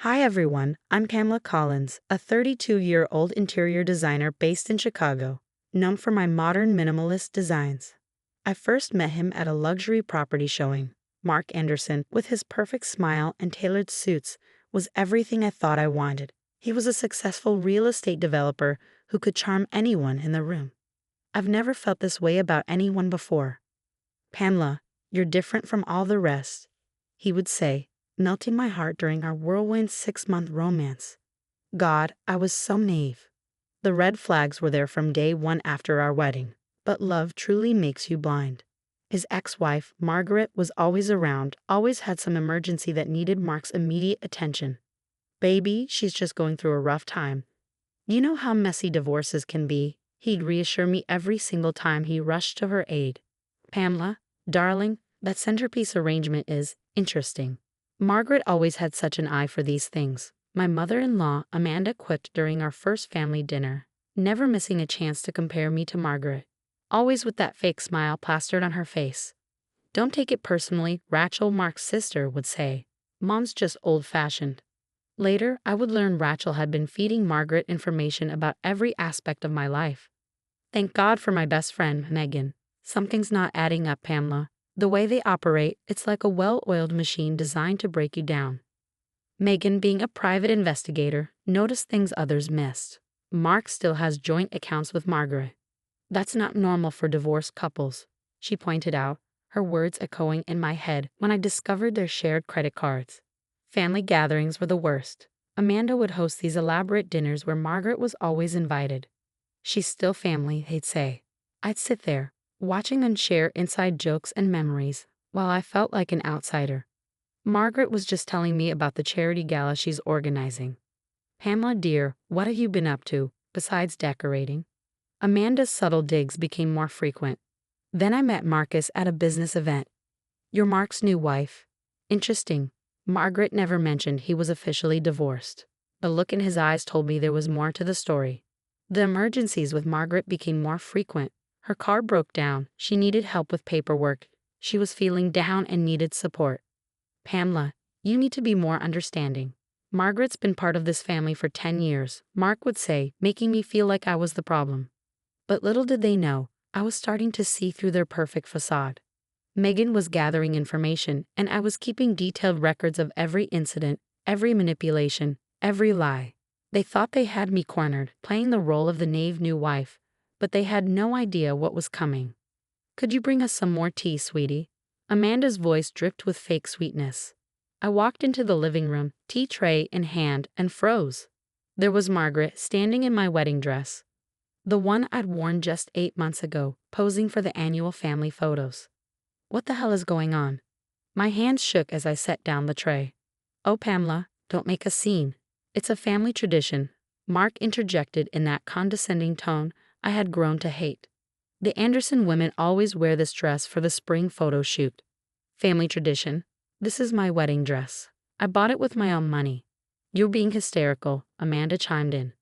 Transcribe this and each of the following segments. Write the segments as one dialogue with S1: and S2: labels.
S1: Hi everyone, I'm Pamela Collins, a 32-year-old interior designer based in Chicago, known for my modern minimalist designs. I first met him at a luxury property showing. Mark Anderson, with his perfect smile and tailored suits, was everything I thought I wanted. He was a successful real estate developer who could charm anyone in the room. I've never felt this way about anyone before. Pamela, you're different from all the rest, he would say, melting my heart during our whirlwind 6-month romance. God, I was so naive. The red flags were there from day one after our wedding, but love truly makes you blind. His ex-wife, Margaret, was always around, always had some emergency that needed Mark's immediate attention. Baby, she's just going through a rough time. You know how messy divorces can be, he'd reassure me every single time he rushed to her aid. Pamela, darling, that centerpiece arrangement is interesting. Margaret always had such an eye for these things. My mother-in-law, Amanda, quipped during our first family dinner, never missing a chance to compare me to Margaret, always with that fake smile plastered on her face. Don't take it personally, Rachel, Mark's sister, would say. Mom's just old-fashioned. Later, I would learn Rachel had been feeding Margaret information about every aspect of my life. Thank God for my best friend, Megan. Something's not adding up, Pamela. The way they operate, it's like a well-oiled machine designed to break you down. Megan, being a private investigator, noticed things others missed. Mark still has joint accounts with Margaret. That's not normal for divorced couples, she pointed out, her words echoing in my head when I discovered their shared credit cards. Family gatherings were the worst. Amanda would host these elaborate dinners where Margaret was always invited. She's still family, they'd say. I'd sit there, watching them share inside jokes and memories, while I felt like an outsider. Margaret was just telling me about the charity gala she's organizing. Pamela, dear, what have you been up to, besides decorating? Amanda's subtle digs became more frequent. Then I met Marcus at a business event. You're Mark's new wife. Interesting. Margaret never mentioned he was officially divorced. The look in his eyes told me there was more to the story. The emergencies with Margaret became more frequent. Her car broke down, she needed help with paperwork, she was feeling down and needed support. Pamela, you need to be more understanding. Margaret's been part of this family for 10 years, Mark would say, making me feel like I was the problem. But little did they know, I was starting to see through their perfect facade. Megan was gathering information, and I was keeping detailed records of every incident, every manipulation, every lie. They thought they had me cornered, playing the role of the naive new wife, but they had no idea what was coming. Could you bring us some more tea, sweetie? Amanda's voice dripped with fake sweetness. I walked into the living room, tea tray in hand, and froze. There was Margaret, standing in my wedding dress. The one I'd worn just 8 months ago, posing for the annual family photos. What the hell is going on? My hands shook as I set down the tray. Oh, Pamela, don't make a scene. It's a family tradition, Mark interjected in that condescending tone I had grown to hate. The Anderson women always wear this dress for the spring photo shoot. Family tradition. This is my wedding dress. I bought it with my own money. You're being hysterical, Amanda chimed in.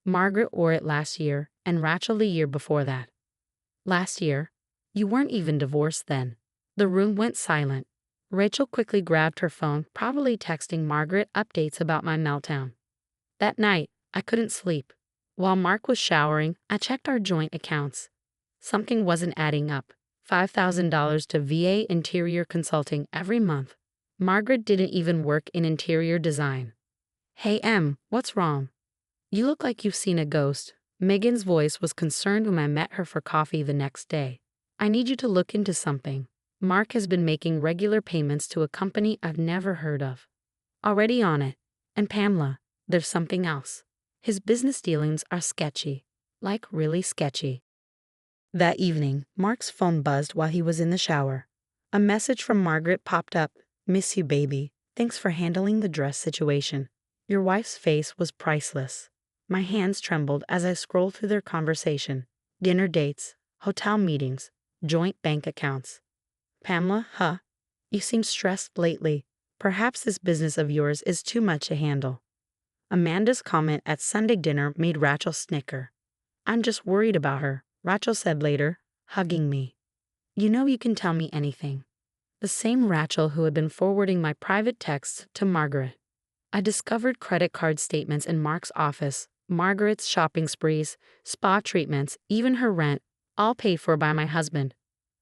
S1: Margaret wore it last year, and Rachel the year before that. Last year? You weren't even divorced then. The room went silent. Rachel quickly grabbed her phone, probably texting Margaret updates about my meltdown. That night, I couldn't sleep. While Mark was showering, I checked our joint accounts. Something wasn't adding up. $5,000 to VA Interior Consulting every month. Margaret didn't even work in interior design. Hey Em, what's wrong? You look like you've seen a ghost. Megan's voice was concerned when I met her for coffee the next day. I need you to look into something. Mark has been making regular payments to a company I've never heard of. Already on it. And Pamela, there's something else. His business dealings are sketchy. Like really sketchy. That evening, Mark's phone buzzed while he was in the shower. A message from Margaret popped up. Miss you, baby. Thanks for handling the dress situation. Your wife's face was priceless. My hands trembled as I scrolled through their conversation. Dinner dates, hotel meetings, joint bank accounts. Pamela, huh? You seem stressed lately. Perhaps this business of yours is too much to handle. Amanda's comment at Sunday dinner made Rachel snicker. I'm just worried about her, Rachel said later, hugging me. You know you can tell me anything. The same Rachel who had been forwarding my private texts to Margaret. I discovered credit card statements in Mark's office, Margaret's shopping sprees, spa treatments, even her rent, all paid for by my husband.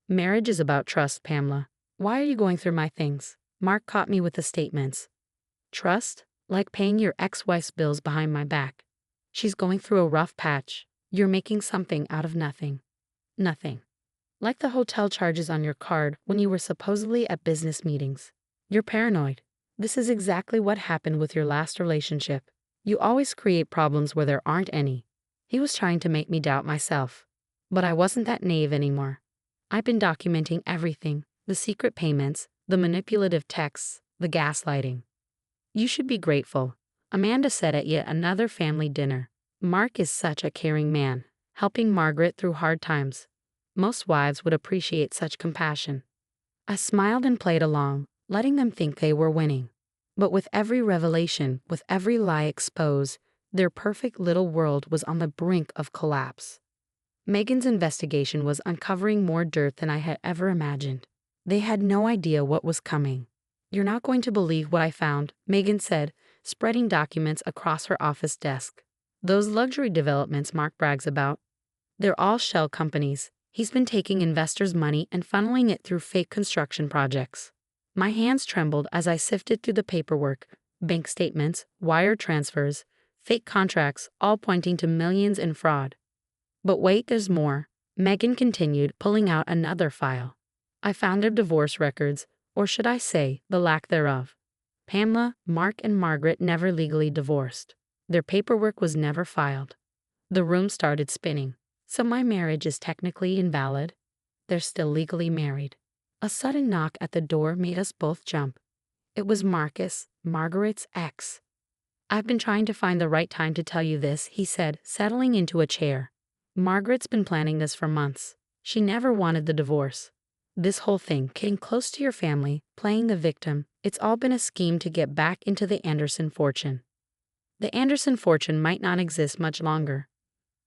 S1: Marriage is about trust, Pamela. Why are you going through my things? Mark caught me with the statements. Trust? Like paying your ex-wife's bills behind my back. She's going through a rough patch. You're making something out of nothing. Nothing. Like the hotel charges on your card when you were supposedly at business meetings. You're paranoid. This is exactly what happened with your last relationship. You always create problems where there aren't any. He was trying to make me doubt myself. But I wasn't that naive anymore. I've been documenting everything, the secret payments, the manipulative texts, the gaslighting. You should be grateful, Amanda said at yet another family dinner. Mark is such a caring man, helping Margaret through hard times. Most wives would appreciate such compassion. I smiled and played along, letting them think they were winning. But with every revelation, with every lie exposed, their perfect little world was on the brink of collapse. Megan's investigation was uncovering more dirt than I had ever imagined. They had no idea what was coming. You're not going to believe what I found, Megan said, spreading documents across her office desk. Those luxury developments Mark brags about, they're all shell companies. He's been taking investors' money and funneling it through fake construction projects. My hands trembled as I sifted through the paperwork, bank statements, wire transfers, fake contracts, all pointing to millions in fraud. But wait, there's more. Megan continued, pulling out another file. I found their divorce records, or should I say, the lack thereof. Pamela, Mark, and Margaret never legally divorced. Their paperwork was never filed. The room started spinning. So my marriage is technically invalid? They're still legally married. A sudden knock at the door made us both jump. It was Marcus, Margaret's ex. I've been trying to find the right time to tell you this, he said, settling into a chair. Margaret's been planning this for months. She never wanted the divorce. This whole thing, getting close to your family, playing the victim, it's all been a scheme to get back into the Anderson fortune. The Anderson fortune might not exist much longer.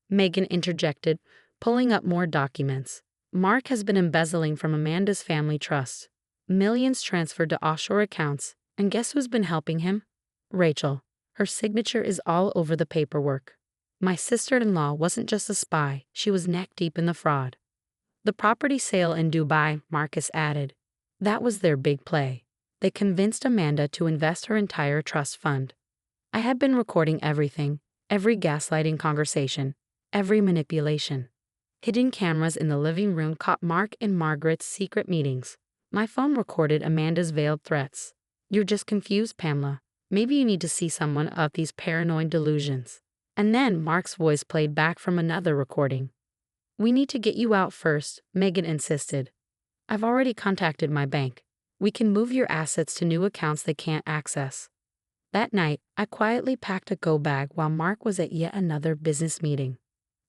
S1: Megan interjected, pulling up more documents. Mark has been embezzling from Amanda's family trust. Millions transferred to offshore accounts, and guess who's been helping him? Rachel. Her signature is all over the paperwork. My sister-in-law wasn't just a spy, she was neck-deep in the fraud. The property sale in Dubai, Marcus added. That was their big play. They convinced Amanda to invest her entire trust fund. I had been recording everything, every gaslighting conversation, every manipulation. Hidden cameras in the living room caught Mark and Margaret's secret meetings. My phone recorded Amanda's veiled threats. You're just confused, Pamela. Maybe you need to see someone about these paranoid delusions. And then Mark's voice played back from another recording. We need to get you out first, Megan insisted. I've already contacted my bank. We can move your assets to new accounts they can't access. That night, I quietly packed a go bag while Mark was at yet another business meeting.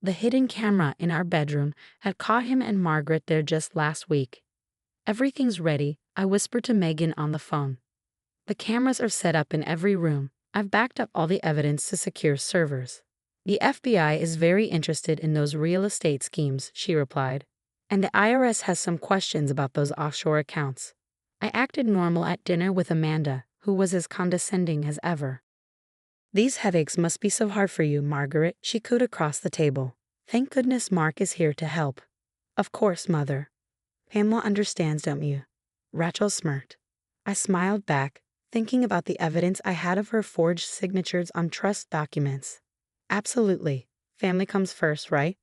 S1: The hidden camera in our bedroom had caught him and Margaret there just last week. Everything's ready, I whispered to Megan on the phone. The cameras are set up in every room. I've backed up all the evidence to secure servers. The FBI is very interested in those real estate schemes, she replied. And the IRS has some questions about those offshore accounts. I acted normal at dinner with Amanda, who was as condescending as ever. These headaches must be so hard for you, Margaret, she cooed across the table. Thank goodness Mark is here to help. Of course, Mother. Pamela understands, don't you? Rachel smirked. I smiled back, thinking about the evidence I had of her forged signatures on trust documents. Absolutely. Family comes first, right?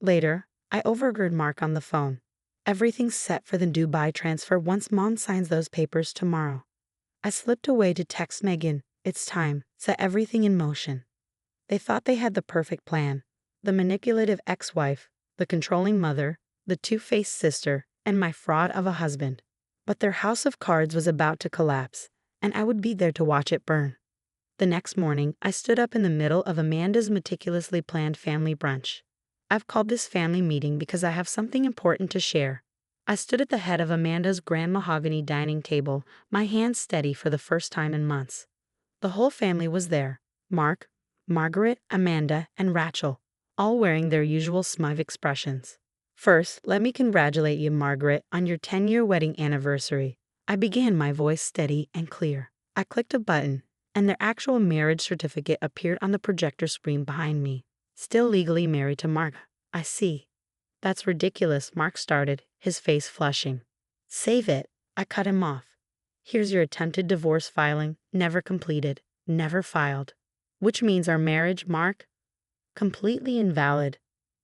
S1: Later, I overheard Mark on the phone. Everything's set for the Dubai transfer once Mom signs those papers tomorrow. I slipped away to text Megan. It's time. Set everything in motion. They thought they had the perfect plan. The manipulative ex-wife, the controlling mother, the two-faced sister, and my fraud of a husband. But their house of cards was about to collapse, and I would be there to watch it burn. The next morning, I stood up in the middle of Amanda's meticulously planned family brunch. I've called this family meeting because I have something important to share. I stood at the head of Amanda's grand mahogany dining table, my hands steady for the first time in months. The whole family was there. Mark, Margaret, Amanda, and Rachel, all wearing their usual smug expressions. First, let me congratulate you, Margaret, on your 10-year wedding anniversary. I began, my voice steady and clear. I clicked a button, and their actual marriage certificate appeared on the projector screen behind me. Still legally married to Mark. I see. That's ridiculous, Mark started, his face flushing. Save it, I cut him off. Here's your attempted divorce filing, never completed, never filed. Which means our marriage, Mark? Completely invalid.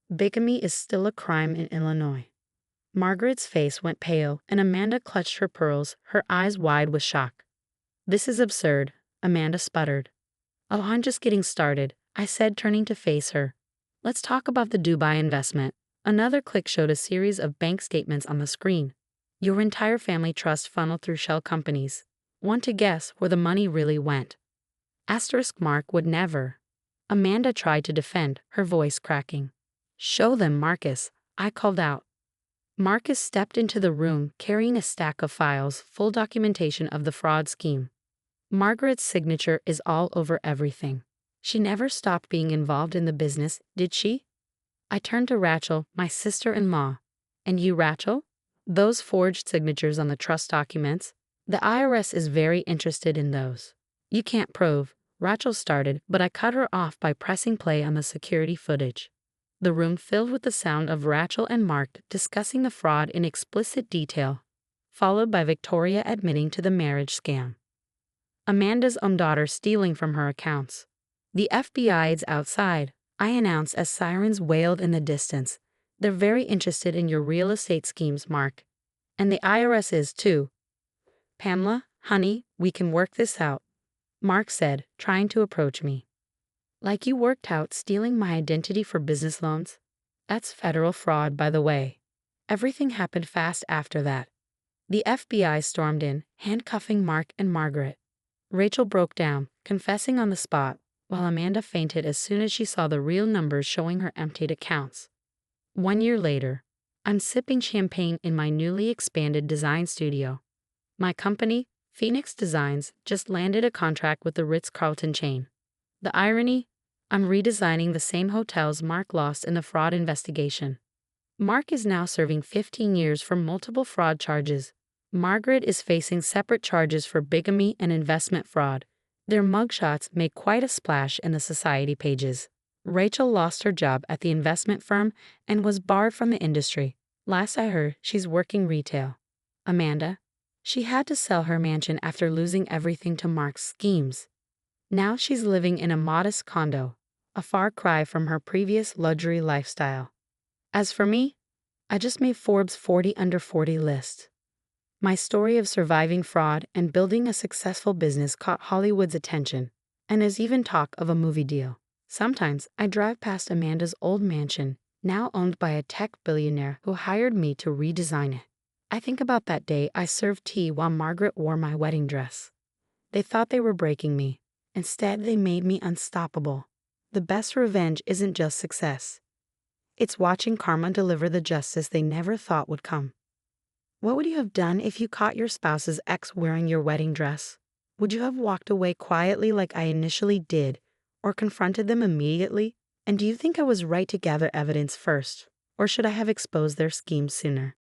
S1: Bigamy is still a crime in Illinois. Margaret's face went pale, and Amanda clutched her pearls, her eyes wide with shock. This is absurd, Amanda sputtered. Oh, I'm just getting started, I said, turning to face her. Let's talk about the Dubai investment. Another click showed a series of bank statements on the screen. Your entire family trust funneled through shell companies. Want to guess where the money really went? Asterisk Mark would never. Amanda tried to defend, her voice cracking. Show them, Marcus, I called out. Marcus stepped into the room carrying a stack of files, full documentation of the fraud scheme. Margaret's signature is all over everything. She never stopped being involved in the business, did she? I turned to Rachel, my sister-in-law. And you, Rachel? Those forged signatures on the trust documents? The IRS is very interested in those. You can't prove, Rachel started, but I cut her off by pressing play on the security footage. The room filled with the sound of Rachel and Mark discussing the fraud in explicit detail, followed by Victoria admitting to the marriage scam. Amanda's own daughter stealing from her accounts. The FBI is outside, I announced as sirens wailed in the distance. They're very interested in your real estate schemes, Mark. And the IRS is too. Pamela, honey, we can work this out, Mark said, trying to approach me. Like you worked out stealing my identity for business loans? That's federal fraud, by the way. Everything happened fast after that. The FBI stormed in, handcuffing Mark and Margaret. Rachel broke down, confessing on the spot, while Amanda fainted as soon as she saw the real numbers showing her emptied accounts. 1 year later, I'm sipping champagne in my newly expanded design studio. My company, Phoenix Designs, just landed a contract with the Ritz-Carlton chain. The irony? I'm redesigning the same hotels Mark lost in the fraud investigation. Mark is now serving 15 years for multiple fraud charges. Margaret is facing separate charges for bigamy and investment fraud. Their mugshots made quite a splash in the society pages. Rachel lost her job at the investment firm and was barred from the industry. Last I heard, she's working retail. Amanda? She had to sell her mansion after losing everything to Mark's schemes. Now she's living in a modest condo, a far cry from her previous luxury lifestyle. As for me, I just made Forbes' 40 Under 40 list. My story of surviving fraud and building a successful business caught Hollywood's attention, and there's even talk of a movie deal. Sometimes I drive past Amanda's old mansion, now owned by a tech billionaire who hired me to redesign it. I think about that day I served tea while Margaret wore my wedding dress. They thought they were breaking me. Instead, they made me unstoppable. The best revenge isn't just success. It's watching karma deliver the justice they never thought would come. What would you have done if you caught your spouse's ex wearing your wedding dress? Would you have walked away quietly like I initially did, or confronted them immediately? And do you think I was right to gather evidence first, or should I have exposed their schemes sooner?